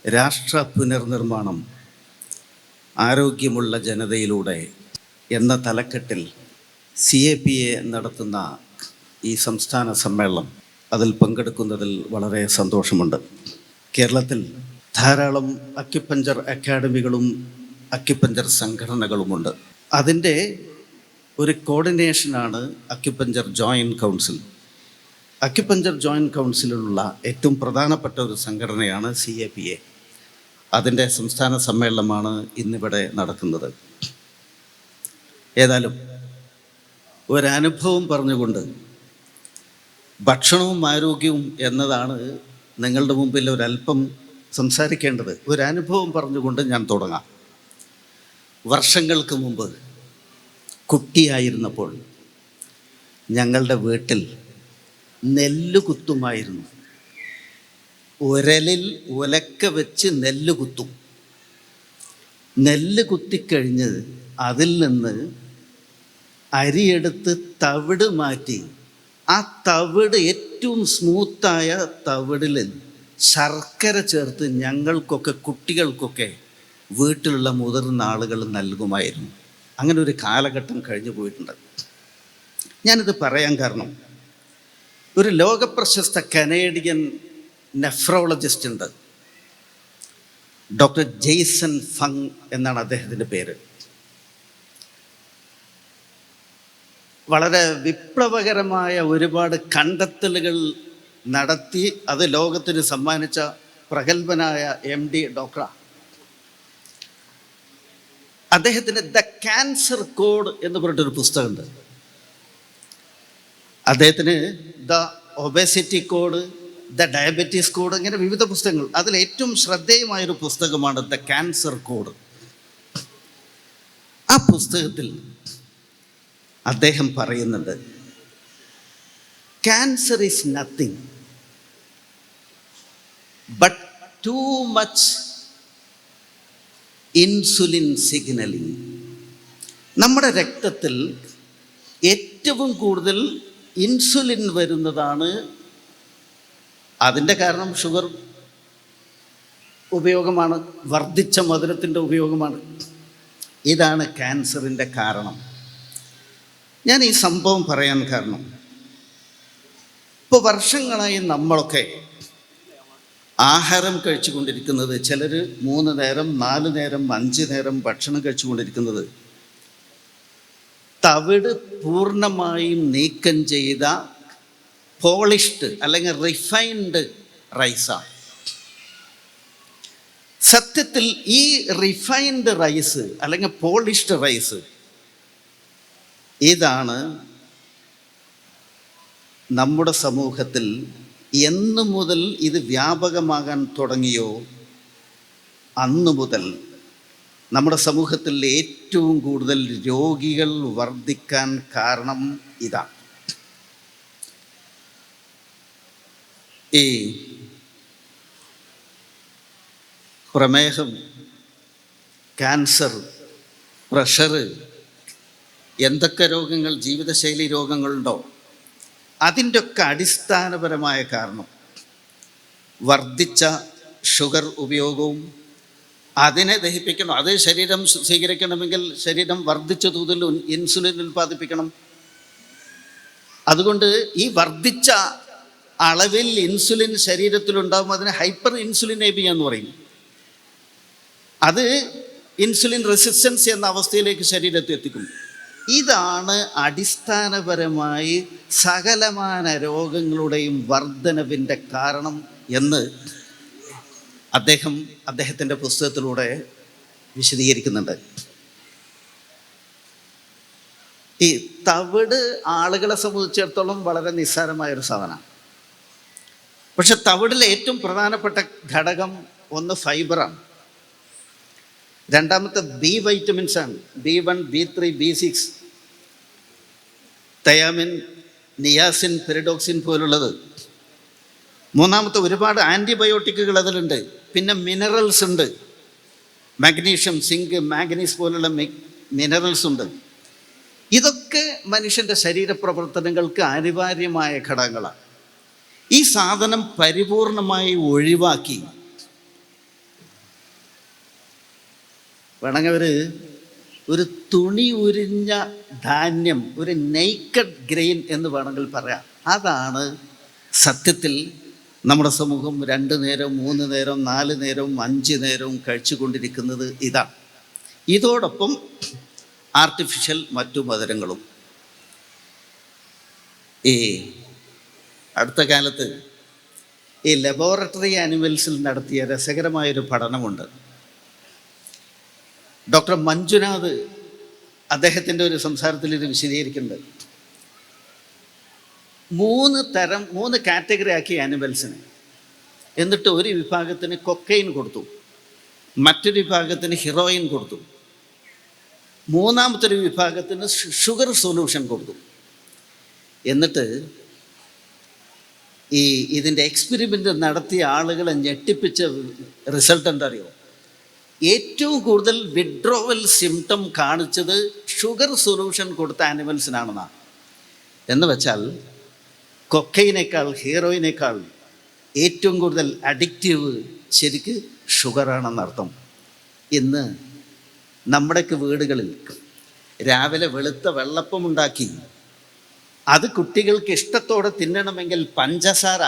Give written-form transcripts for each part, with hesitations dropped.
രാഷ്ട്ര പുനർനിർമ്മാണം ആരോഗ്യമുള്ള ജനതയിലൂടെ എന്ന തലക്കെട്ടിൽ CAPA നടത്തുന്ന ഈ സംസ്ഥാന സമ്മേളനം അതിൽ പങ്കെടുക്കുന്നതിൽ വളരെ സന്തോഷമുണ്ട്. കേരളത്തിൽ ധാരാളം അക്യുപഞ്ചർ അക്കാഡമികളും അക്യുപഞ്ചർ സംഘടനകളുമുണ്ട്. അതിൻ്റെ ഒരു കോർഡിനേഷനാണ് acupuncture joint council. Acupuncture joint കൗൺസിലിലുള്ള ഏറ്റവും പ്രധാനപ്പെട്ട ഒരു സംഘടനയാണ് CAPA. അതിൻ്റെ സംസ്ഥാന സമ്മേളനമാണ് ഇന്നിവിടെ നടക്കുന്നത്. ഏതായാലും ഒരനുഭവം പറഞ്ഞുകൊണ്ട് ഭക്ഷണവും ആരോഗ്യവും എന്നതാണ് നിങ്ങളുടെ മുമ്പിൽ ഒരല്പം സംസാരിക്കേണ്ടത്. ഒരനുഭവം പറഞ്ഞുകൊണ്ട് ഞാൻ തുടങ്ങാം. വർഷങ്ങൾക്ക് മുമ്പ് കുട്ടിയായിരുന്നപ്പോൾ ഞങ്ങളുടെ വീട്ടിൽ നെല്ല് കുത്തുമായിരുന്നു. ഉരലിൽ ഉലക്ക വെച്ച് നെല്ല് കുത്തും. നെല്ല് കുത്തിക്കഴിഞ്ഞ് അതിൽ നിന്ന് അരിയെടുത്ത് തവിട് മാറ്റി ആ തവിട് ഏറ്റവും സ്മൂത്തായ തവിടിൽ ശർക്കര ചേർത്ത് ഞങ്ങൾക്കൊക്കെ കുട്ടികൾക്കൊക്കെ വീട്ടിലുള്ള മുതിർന്ന ആളുകൾ നൽകുമായിരുന്നു. അങ്ങനെ ഒരു കാലഘട്ടം കഴിഞ്ഞു പോയിട്ടുണ്ട്. ഞാനിത് പറയാൻ കാരണം, ഒരു ലോകപ്രശസ്ത കനേഡിയൻ നെഫ്രോളജിസ്റ്റ് ഉണ്ട്, ഡോക്ടർ ജെയ്സൺ ഫങ് എന്നാണ് അദ്ദേഹത്തിൻ്റെ പേര്. വളരെ വിപ്ലവകരമായ ഒരുപാട് കണ്ടെത്തലുകൾ നടത്തി അത് ലോകത്തിന് സമ്മാനിച്ച പ്രഗത്ഭനായ MD ഡോക്ടറാണ്. അദ്ദേഹത്തിന് ദ ക്യാൻസർ കോഡ് എന്ന് പറഞ്ഞിട്ടൊരു പുസ്തകമുണ്ട്. അദ്ദേഹത്തിന് the obesity code, the diabetes code, ഇങ്ങനെ വിവിധ പുസ്തകങ്ങൾ. അതിൽ ഏറ്റവും ശ്രദ്ധേയമായൊരു പുസ്തകമാണ് ദ ക്യാൻസർ കോഡ്. ആ പുസ്തകത്തിൽ അദ്ദേഹം പറയുന്നുണ്ട്, cancer is nothing but too much insulin signalling. നമ്മുടെ രക്തത്തിൽ ഏറ്റവും കൂടുതൽ ഇൻസുലിൻ വരുന്നതാണ്. അതിൻ്റെ കാരണം ഷുഗർ ഉപയോഗമാണ്, വർദ്ധിച്ച മധുരത്തിൻ്റെ ഉപയോഗമാണ്. ഇതാണ് ക്യാൻസറിൻ്റെ കാരണം. ഞാൻ ഈ സംഭവം പറയാൻ കാരണം, ഇപ്പോൾ വർഷങ്ങളായി നമ്മളൊക്കെ ആഹാരം കഴിച്ചുകൊണ്ടിരിക്കുന്നത്, ചിലർ 3 നേരം 4 നേരം 5 നേരം ഭക്ഷണം കഴിച്ചുകൊണ്ടിരിക്കുന്നത് തവിട് പൂർണ്ണമായും നീക്കം ചെയ്ത പോളിഷ്ഡ് അല്ലെങ്കിൽ റിഫൈൻഡ് റൈസാണ്. സത്യത്തിൽ ഈ റിഫൈൻഡ് റൈസ് അല്ലെങ്കിൽ പോളിഷ്ഡ് റൈസ് ഇതാണ് നമ്മുടെ സമൂഹത്തിൽ എന്ന് മുതൽ ഇത് വ്യാപകമാകാൻ തുടങ്ങിയോ അന്നു മുതൽ നമ്മുടെ സമൂഹത്തിൽ ഏറ്റവും കൂടുതൽ രോഗികൾ വർദ്ധിക്കാൻ കാരണം ഇതാണ്. ഈ പ്രമേഹം, ക്യാൻസർ, പ്രഷർ, എന്തൊക്കെ രോഗങ്ങൾ, ജീവിതശൈലി രോഗങ്ങളുണ്ടോ, അതിൻ്റെയൊക്കെ അടിസ്ഥാനപരമായ കാരണം വർദ്ധിച്ച ഷുഗർ ഉപയോഗവും, അതിനെ ദഹിപ്പിക്കണം, അത് ശരീരം സ്വീകരിക്കണമെങ്കിൽ ശരീരം വർദ്ധിച്ച തോതിൽ ഇൻസുലിൻ ഉൽപ്പാദിപ്പിക്കണം. അതുകൊണ്ട് ഈ വർദ്ധിച്ച അളവിൽ ഇൻസുലിൻ ശരീരത്തിലുണ്ടാകുമ്പോൾ അതിനെ ഹൈപ്പർ ഇൻസുലിനേമിയ എന്ന് പറയും. അത് ഇൻസുലിൻ റെസിസ്റ്റൻസ് എന്ന അവസ്ഥയിലേക്ക് ശരീരത്തെ എത്തിക്കും. ഇതാണ് അടിസ്ഥാനപരമായി സകലമാന രോഗങ്ങളുടെയും വർധനവിൻ്റെ കാരണം എന്ന് അദ്ദേഹത്തിൻ്റെ പുസ്തകത്തിലൂടെ വിശദീകരിക്കുന്നുണ്ട്. ഈ തവിട് ആളുകളെ സംബന്ധിച്ചിടത്തോളം വളരെ നിസ്സാരമായൊരു സാധനമാണ്. പക്ഷെ തവിടിലെ ഏറ്റവും പ്രധാനപ്പെട്ട ഘടകം ഒന്ന് ഫൈബറാണ്, രണ്ടാമത്തെ B വൈറ്റമിൻസ് ആണ്, B1, B3, B6, thiamine, niacin, pyridoxine പോലുള്ളത്. മൂന്നാമത്തെ ഒരുപാട് ആൻറ്റിബയോട്ടിക്കുകൾ അതിലുണ്ട്. പിന്നെ മിനറൽസ് ഉണ്ട്, മാഗ്നീഷ്യം, സിങ്ക്, മാഗ്നീസ് പോലുള്ള മിനറൽസ് ഉണ്ട്. ഇതൊക്കെ മനുഷ്യൻ്റെ ശരീരപ്രവർത്തനങ്ങൾക്ക് അനിവാര്യമായ ഘടകങ്ങളാണ്. ഈ സാധനം പരിപൂർണമായി ഒഴിവാക്കി വേണമെങ്കിൽ ഒരു തുണി ഉരിഞ്ഞ ധാന്യം, ഒരു നെയ്ക്കഡ് ഗ്രെയിൻ എന്ന് വേണമെങ്കിൽ പറയാം. അതാണ് സത്യത്തിൽ നമ്മുടെ സമൂഹം 2 നേരം 3 നേരം 4 നേരവും 5 നേരവും കഴിച്ചുകൊണ്ടിരിക്കുന്നത്. ഇതാണ്. ഇതോടൊപ്പം ആർട്ടിഫിഷ്യൽ മറ്റു മധുരങ്ങളും. ഈ അടുത്ത കാലത്ത് ഈ ലബോറട്ടറി ആനിമൽസിൽ നടത്തിയ രസകരമായൊരു പഠനമുണ്ട്. ഡോക്ടർ മഞ്ജുനാഥ് അദ്ദേഹത്തിൻ്റെ ഒരു സംസാരത്തിൽ ഇത് വിശദീകരിക്കുന്നുണ്ട്. 3 കാറ്റഗറി ആക്കി ആനിമൽസിന്. എന്നിട്ട് ഒരു വിഭാഗത്തിന് കൊക്കൈൻ കൊടുത്തു, മറ്റൊരു വിഭാഗത്തിന് ഹീറോയിൻ കൊടുത്തു, മൂന്നാമത്തെ ഒരു വിഭാഗത്തിന് ഷുഗർ സൊല്യൂഷൻ കൊടുത്തു. എന്നിട്ട് ഇതിൻ്റെ എക്സ്പെരിമെൻ്റ് നടത്തിയ ആളുകളെ ഞെട്ടിപ്പിച്ച റിസൾട്ട് എന്താ അറിയോ? ഏറ്റവും കൂടുതൽ വിഡ്രോവൽ സിംറ്റം കാണിച്ചത് ഷുഗർ സൊല്യൂഷൻ കൊടുത്ത ആനിമൽസിനാണെന്നാണ്. എന്ന് വെച്ചാൽ കൊക്കൈനേക്കാൾ ഹീറോയിനേക്കാൾ ഏറ്റവും കൂടുതൽ അഡിക്റ്റീവ് ശരിക്ക് ഷുഗറാണെന്നർത്ഥം. ഇന്ന് നമ്മുടെയൊക്കെ വീടുകളിൽ രാവിലെ വെളുത്ത വെള്ളപ്പം ഉണ്ടാക്കി അത് കുട്ടികൾക്ക് ഇഷ്ടത്തോടെ തിന്നണമെങ്കിൽ പഞ്ചസാര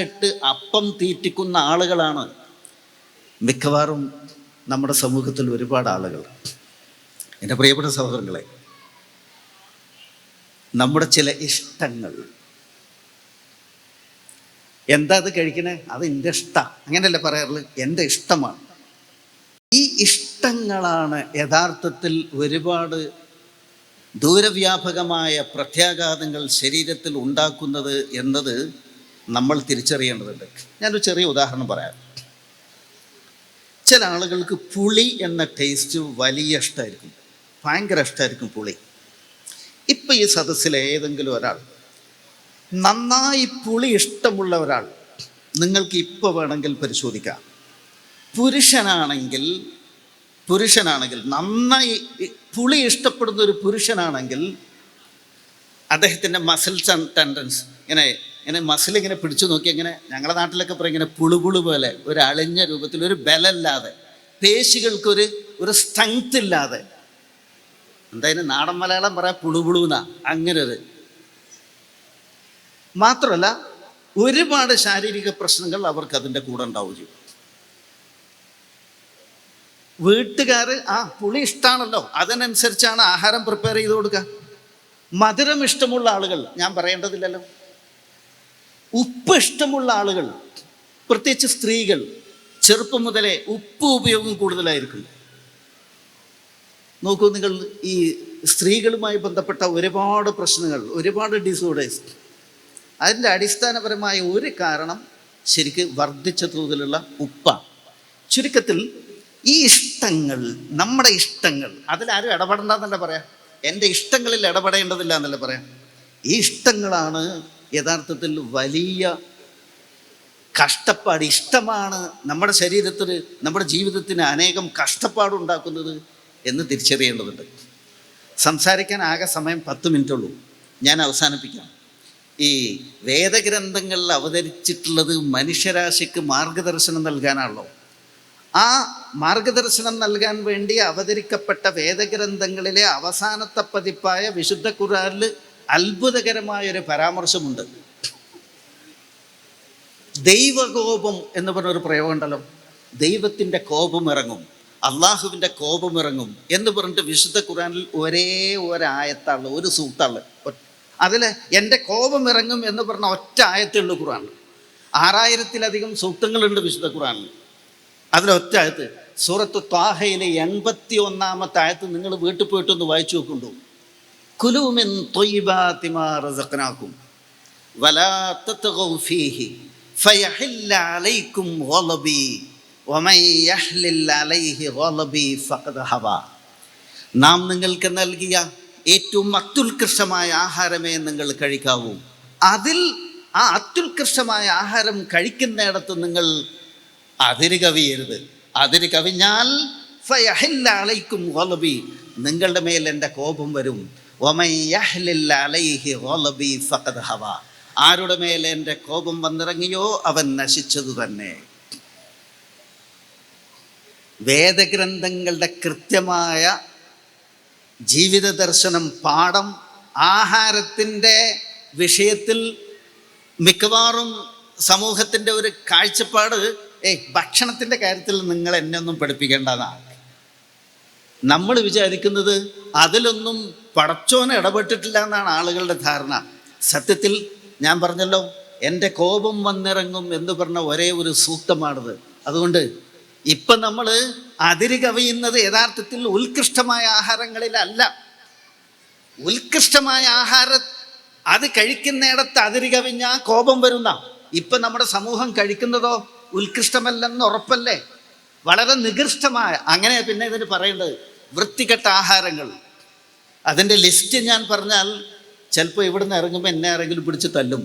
ഇട്ട് അപ്പം തീറ്റിക്കുന്ന ആളുകളാണ് മിക്കവാറും നമ്മുടെ സമൂഹത്തിൽ ഒരുപാട് ആളുകൾ. എൻ്റെ പ്രിയപ്പെട്ട സഹോദരങ്ങളെ, നമ്മുടെ ചില ഇഷ്ടങ്ങൾ എന്താ അത് കഴിക്കണേ? അത് എൻ്റെ ഇഷ്ടമാണ്, അങ്ങനെയല്ലേ പറയാറുള്ളത്? എൻ്റെ ഇഷ്ടമാണ്. ഈ ഇഷ്ടങ്ങളാണ് യഥാർത്ഥത്തിൽ ഒരുപാട് ദൂരവ്യാപകമായ പ്രത്യാഘാതങ്ങൾ ശരീരത്തിൽ ഉണ്ടാക്കുന്നത് എന്നത് നമ്മൾ തിരിച്ചറിയേണ്ടതുണ്ട്. ഞാനൊരു ചെറിയ ഉദാഹരണം പറയാം. ചില ആളുകൾക്ക് പുളി എന്ന ടേസ്റ്റ് വലിയ ഇഷ്ടമായിരിക്കും, ഭയങ്കര ഇഷ്ടമായിരിക്കും പുളി. ഇപ്പം ഈ സദസ്സിലെ ഏതെങ്കിലും ഒരാൾ, നന്നായി പുളി ഇഷ്ടമുള്ള ഒരാൾ നിങ്ങൾക്ക് ഇപ്പോൾ വേണമെങ്കിൽ പരിശോധിക്കാം. പുരുഷനാണെങ്കിൽ നന്നായി പുളി ഇഷ്ടപ്പെടുന്ന ഒരു പുരുഷനാണെങ്കിൽ അദ്ദേഹത്തിൻ്റെ മസിൽസ് ആൻഡ് ടെൻഡൻസ് ഇങ്ങനെ മസിലിങ്ങനെ പിടിച്ചു നോക്കി, ഇങ്ങനെ ഞങ്ങളുടെ നാട്ടിലൊക്കെ പറയും ഇങ്ങനെ പുളുപുളു പോലെ, ഒരു അളിഞ്ഞ രൂപത്തിൽ, ഒരു ബലമില്ലാതെ, പേശികൾക്കൊരു സ്ട്രെങ്ത് ഇല്ലാതെ, എന്തായാലും നാടൻ മലയാളം പറയാം പുളുപുളുന്നാ, അങ്ങനെ ഒരു. മാത്രമല്ല ഒരുപാട് ശാരീരിക പ്രശ്നങ്ങൾ അവർക്ക് അതിൻ്റെ കൂടെ ഉണ്ടാവുകയും ചെയ്യും. വീട്ടുകാർ പുളി ഇഷ്ടമാണല്ലോ, അതിനനുസരിച്ചാണ് ആഹാരം പ്രിപ്പയർ ചെയ്ത് കൊടുക്കുക. മധുരം ഇഷ്ടമുള്ള ആളുകൾ ഞാൻ പറയേണ്ടതില്ലല്ലോ. ഉപ്പ് ഇഷ്ടമുള്ള ആളുകൾ, പ്രത്യേകിച്ച് സ്ത്രീകൾ, ചെറുപ്പം മുതലേ ഉപ്പ് ഉപയോഗം കൂടുതലായിരിക്കും. നോക്കൂ നിങ്ങൾ, ഈ സ്ത്രീകളുമായി ബന്ധപ്പെട്ട ഒരുപാട് പ്രശ്നങ്ങൾ, ഒരുപാട് ഡിസോർഡേഴ്സ്, അതിൻ്റെ അടിസ്ഥാനപരമായ ഒരു കാരണം ശരിക്ക് വർദ്ധിച്ച തോതിലുള്ള ഉപ്പാണ്. ചുരുക്കത്തിൽ ഈ ഇഷ്ടങ്ങൾ, നമ്മുടെ ഇഷ്ടങ്ങൾ, അതിലാരും ഇടപെടണ്ടെന്നല്ല പറയാം, എൻ്റെ ഇഷ്ടങ്ങളിൽ ഇടപെടേണ്ടതില്ല എന്നല്ല പറയാം. ഈ ഇഷ്ടങ്ങളാണ് യഥാർത്ഥത്തിൽ വലിയ കഷ്ടപ്പാട്. ഇഷ്ടമാണ് നമ്മുടെ ശരീരത്തിന്, നമ്മുടെ ജീവിതത്തിന് അനേകം കഷ്ടപ്പാടുണ്ടാക്കുന്നത് എന്ന് തിരിച്ചറിയേണ്ടതുണ്ട്. സംസാരിക്കാൻ ആകെ സമയം 10 മിനിറ്റുള്ളൂ, ഞാൻ അവസാനിപ്പിക്കാം. ഈ വേദഗ്രന്ഥങ്ങളിൽ അവതരിച്ചിട്ടുള്ളത് മനുഷ്യരാശിക്ക് മാർഗദർശനം നൽകാനാണല്ലോ. ആ മാർഗദർശനം നൽകാൻ വേണ്ടി അവതരിക്കപ്പെട്ട വേദഗ്രന്ഥങ്ങളിലെ അവസാനത്തെ പതിപ്പായ വിശുദ്ധ ഖുർആനിൽ അത്ഭുതകരമായൊരു പരാമർശമുണ്ട്. ദൈവകോപം എന്ന് പറഞ്ഞൊരു പ്രയോഗം ഉണ്ടല്ലോ. ദൈവത്തിൻ്റെ കോപം ഇറങ്ങും, അള്ളാഹുവിൻ്റെ കോപം ഇറങ്ങും എന്ന് പറഞ്ഞിട്ട് വിശുദ്ധ ഖുർആനിൽ ഒരേ ഒരായത്തുള്ളൂ, ഒരു സൂക്തമുള്ളു. അതിൽ എൻ്റെ കോപം ഇറങ്ങും എന്ന് പറഞ്ഞ ഒറ്റ ആയത്തുള്ളൂ ഖുർആനിൽ. 6000-ലധികം സൂക്തങ്ങളുണ്ട് വിശുദ്ധ ഖുർആനിൽ. അതിലൊറ്റ ആയത്ത്, സൂറത്ത് ത്വാഹയിലെ 81-ാമത്തെ ആയത്ത് നിങ്ങൾ വീട്ടിൽ പോയിട്ടൊന്ന് വായിച്ചു നോക്കുന്നുണ്ടോ? കുലൂ മിൻ ത്വയ്യിബാതി മാ റസഖ്നാകും വലാ തത്ഗൗ ഫീഹി ഫയഹില്ല അലൈക്കും ഗളബി വമൻ യഹ്ലിൽ അലൈഹി ഗളബി ഫഖദ് ഹവാ. നാം നിങ്ങൾക്ക് നൽകിയ ഏറ്റവും അത്യുത്കൃഷ്ടമായ ആഹാരമേ നിങ്ങൾ കഴിക്കാവൂ. അതിൽ ആ അത്യുത്കൃഷ്ടമായ ആഹാരം കഴിക്കുന്നിടത്ത് നിങ്ങൾ അതിര് കവിയരുത്. അതിര് കവിഞ്ഞാൽ ഫയഹില്ല അലൈക്കും ഗളബി, നിങ്ങളുടെ മേൽ എൻ്റെ കോപം വരും. വമൻ യഹ്ലിൽ അലൈഹി ഗളബി ഫഖദ് ഹവാ, ആരുടെ മേൽ എൻ്റെ കോപം വന്നിറങ്ങിയോ അവൻ നശിച്ചതു തന്നെ. വേദഗ്രന്ഥങ്ങളുടെ കൃത്യമായ ജീവിത ദർശനം, പാഠം, ആഹാരത്തിൻ്റെ വിഷയത്തിൽ മിക്കവാറും സമൂഹത്തിൻ്റെ ഒരു കാഴ്ചപ്പാട്, ഭക്ഷണത്തിൻ്റെ കാര്യത്തിൽ നിങ്ങൾ എന്നെ ഒന്നും പഠിപ്പിക്കേണ്ടതാണ്. നമ്മൾ വിചാരിക്കുന്നത് അതിലൊന്നും പടച്ചോനെ ഇടപെട്ടിട്ടില്ല എന്നാണ് ആളുകളുടെ ധാരണ. സത്യത്തിൽ ഞാൻ പറഞ്ഞല്ലോ, എൻ്റെ കോപം വന്നിറങ്ങും എന്ന് പറഞ്ഞ ഒരേ ഒരു സൂക്തമാണിത്. അതുകൊണ്ട് ഇപ്പം നമ്മൾ അതിര് കവിയുന്നത് യഥാർത്ഥത്തിൽ ഉത്കൃഷ്ടമായ ആഹാരങ്ങളിലല്ല. ഉത്കൃഷ്ടമായ ആഹാരം അത് കഴിക്കുന്നിടത്ത് അതിര് കവിഞ്ഞ കോപം വരുന്ന ഇപ്പം നമ്മുടെ സമൂഹം കഴിക്കുന്നതോ ഉത്കൃഷ്ടമല്ലെന്ന് ഉറപ്പല്ലേ? വളരെ നികൃഷ്ടമായ, അങ്ങനെ പിന്നെ ഇതിന് പറയേണ്ടത് വൃത്തികെട്ട ആഹാരങ്ങൾ. അതിൻ്റെ ലിസ്റ്റ് ഞാൻ പറഞ്ഞാൽ ചിലപ്പോൾ ഇവിടുന്ന് ഇറങ്ങുമ്പോൾ എന്നെ ആരെങ്കിലും പിടിച്ച് തല്ലും.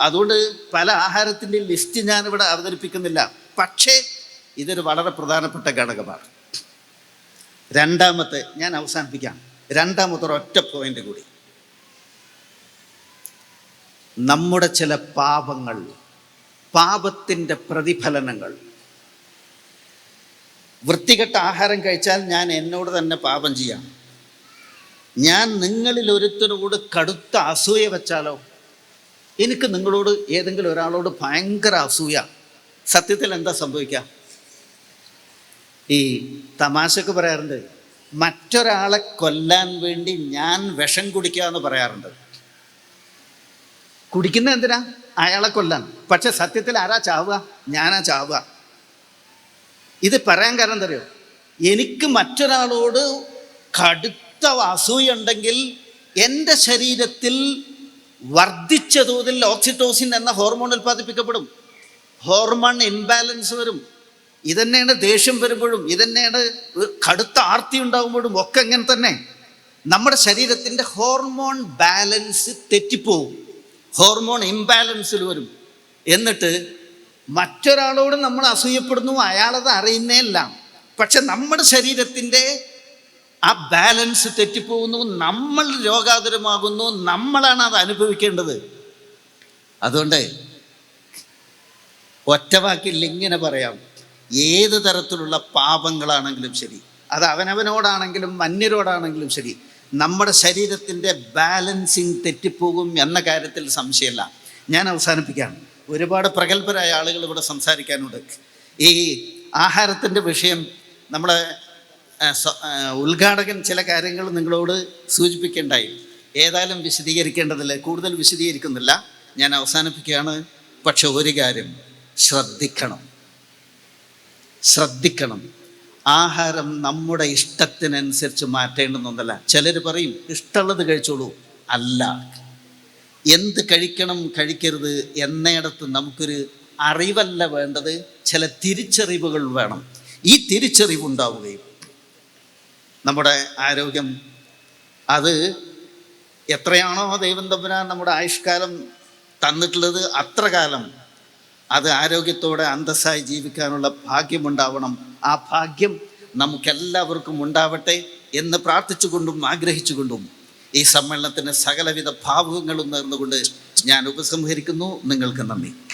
അതുകൊണ്ട് പല ആഹാരത്തിൻ്റെ ലിസ്റ്റ് ഞാനിവിടെ അവതരിപ്പിക്കുന്നില്ല. പക്ഷേ ഇതൊരു വളരെ പ്രധാനപ്പെട്ട ഘടകമാണ്. രണ്ടാമത്തെ, ഞാൻ അവസാനിപ്പിക്കാം, രണ്ടാമത്തെ ഒരൊറ്റ പോയിന്റ് കൂടി. നമ്മുടെ ചില പാപങ്ങൾ, പാപത്തിൻ്റെ പ്രതിഫലനങ്ങൾ. വൃത്തികെട്ട ആഹാരം കഴിച്ചാൽ ഞാൻ എന്നോട് തന്നെ പാപം ചെയ്യാം. ഞാൻ നിങ്ങളിൽ ഒരുത്തരോട് കടുത്ത അസൂയ വെച്ചാലോ, എനിക്ക് നിങ്ങളോട് ഏതെങ്കിലും ഒരാളോട് ഭയങ്കര അസൂയ, സത്യത്തിൽ എന്താ സംഭവിക്കുക? ഈ തമാശക്ക് പറയാറുണ്ട്, മറ്റൊരാളെ കൊല്ലാൻ വേണ്ടി ഞാൻ വിഷം കുടിക്കുക എന്ന് പറയാറുണ്ട്. കുടിക്കുന്ന എന്തിനാ? അയാളെ കൊല്ലാൻ. പക്ഷെ സത്യത്തിൽ ആരാ ചാവുക? ഞാനാ ചാവുക. ഇത് പറയാൻ കാരണം എന്തറിയോ? എനിക്ക് മറ്റൊരാളോട് കടുത്ത അസൂയ ഉണ്ടെങ്കിൽ എൻ്റെ ശരീരത്തിൽ വർദ്ധിച്ച തോതിൽ ഓക്സിറ്റോസിൻ എന്ന ഹോർമോൺ ഉൽപ്പാദിപ്പിക്കപ്പെടും. ഹോർമോൺ ഇംബാലൻസ് വരും. ഇതന്നെയാണ് ദേഷ്യം വരുമ്പോഴും, ഇതന്നെയാണ് കടുത്ത ആർത്തി ഉണ്ടാകുമ്പോഴും ഒക്കെ ഇങ്ങനെ തന്നെ. നമ്മുടെ ശരീരത്തിൻ്റെ ഹോർമോൺ ബാലൻസ് തെറ്റിപ്പോവും, ഹോർമോൺ ഇംബാലൻസിൽ വരും. എന്നിട്ട് മറ്റൊരാളോട് നമ്മൾ അസൂയപ്പെടുന്നു, അയാളത് അറിയുന്നേല്ല. പക്ഷെ നമ്മുടെ ശരീരത്തിൻ്റെ ആ ബാലൻസ് തെറ്റിപ്പോകുന്നു, നമ്മൾ രോഗാതുരമാകുന്നു, നമ്മളാണ് അത് അനുഭവിക്കേണ്ടത്. അതുകൊണ്ട് ഒറ്റവാക്കിൽ ഇങ്ങനെ പറയാം, ഏത് തരത്തിലുള്ള പാപങ്ങളാണെങ്കിലും ശരി, അത് അവനവനോടാണെങ്കിലും അന്യരോടാണെങ്കിലും ശരി, നമ്മുടെ ശരീരത്തിൻ്റെ ബാലൻസിങ് തെറ്റിപ്പോകും എന്ന കാര്യത്തിൽ സംശയമില്ല. ഞാൻ അവസാനിപ്പിക്കാം. ഒരുപാട് പ്രഗത്ഭരായ ആളുകൾ ഇവിടെ സംസാരിക്കാനുണ്ട്. ഈ ആഹാരത്തിൻ്റെ വിഷയം നമ്മുടെ ഉദ്ഘാടകൻ ചില കാര്യങ്ങൾ നിങ്ങളോട് സൂചിപ്പിക്കേണ്ടായി. ഏതായാലും വിശദീകരിക്കേണ്ടതില്ല, കൂടുതൽ വിശദീകരിക്കുന്നില്ല, ഞാൻ അവസാനിപ്പിക്കുകയാണ്. പക്ഷെ ഒരു കാര്യം ശ്രദ്ധിക്കണം, ആഹാരം നമ്മുടെ ഇഷ്ടത്തിനനുസരിച്ച് മാറ്റേണ്ടുന്നതല്ല. ചിലർ പറയും ഇഷ്ടമുള്ളത് കഴിച്ചോളൂ. അല്ല, എന്ത് കഴിക്കണം കഴിക്കരുത് എന്നിടത്ത് നമുക്കൊരു അറിവല്ല വേണ്ടത്, ചില തിരിച്ചറിവുകൾ വേണം. ഈ തിരിച്ചറിവുണ്ടാവുകയും നമ്മുടെ ആരോഗ്യം, അത് എത്രയാണോ ദൈവം തമ്പുരാൻ നമ്മുടെ ആയുഷ്കാലം തന്നിട്ടുള്ളത് അത്ര കാലം അത് ആരോഗ്യത്തോടെ അന്തസ്സായി ജീവിക്കാനുള്ള ഭാഗ്യമുണ്ടാവണം. ആ ഭാഗ്യം നമുക്കെല്ലാവർക്കും ഉണ്ടാവട്ടെ എന്ന് പ്രാർത്ഥിച്ചുകൊണ്ടും ആഗ്രഹിച്ചുകൊണ്ടും ഈ സമ്മേളനത്തിന് സകലവിധ ഭാവുകങ്ങളും നേർന്നുകൊണ്ട് ഞാൻ ഉപസംഹരിക്കുന്നു. നിങ്ങൾക്ക് നന്ദി.